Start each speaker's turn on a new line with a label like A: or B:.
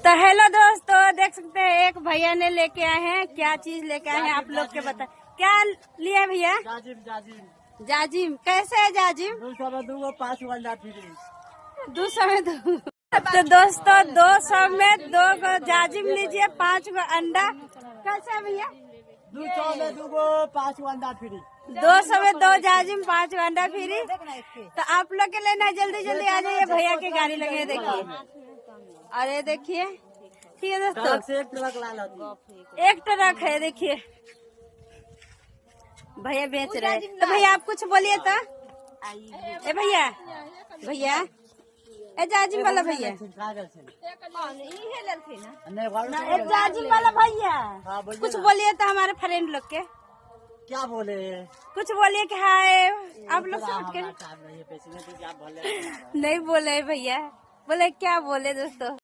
A: तो हेलो दोस्तों, देख सकते हैं एक भैया ने लेके आए हैं। क्या चीज लेके आए हैं आप लोग के बता। क्या लिया भैया?
B: जाजिम जाजिम
A: जाजिम। कैसे है जाजिम?
B: 200 में दूंगा 5 अंडा फ्री।
A: 200 में दो। तो दोस्तों 200 में 2 गो जाजिम लीजिए, 5 गो अंडा। कैसे है भैया?
B: 200 में दूंगा 5 अंडा फ्री।
A: 200 में 2 जाजिम 5 गो अंडा फ्री। तो आप लोग के लेना जल्दी जल्दी आ जाइए, भैया की गाड़ी लगे देखिए। अरे देखिए, ठीक है दोस्तों,
B: ट्रक से एक ट्रक ला ला।
A: एक ट्रक है देखिए, भैया बेच रहे हैं। तो भैया आप कुछ बोलिए तो। ए भैया, भैया ए जाजिम वाला भैया, ए जाजिम वाला भैया
B: हाँ, बोलिए
A: कुछ
B: ना।
A: बोलिए तो हमारे फ्रेंड लोग के।
B: क्या बोले?
A: कुछ बोलिए कि हाय आप लोग से उठ के।
B: नहीं बोले
A: नहीं बोले भैया, बोले क्या बोले दोस्तों।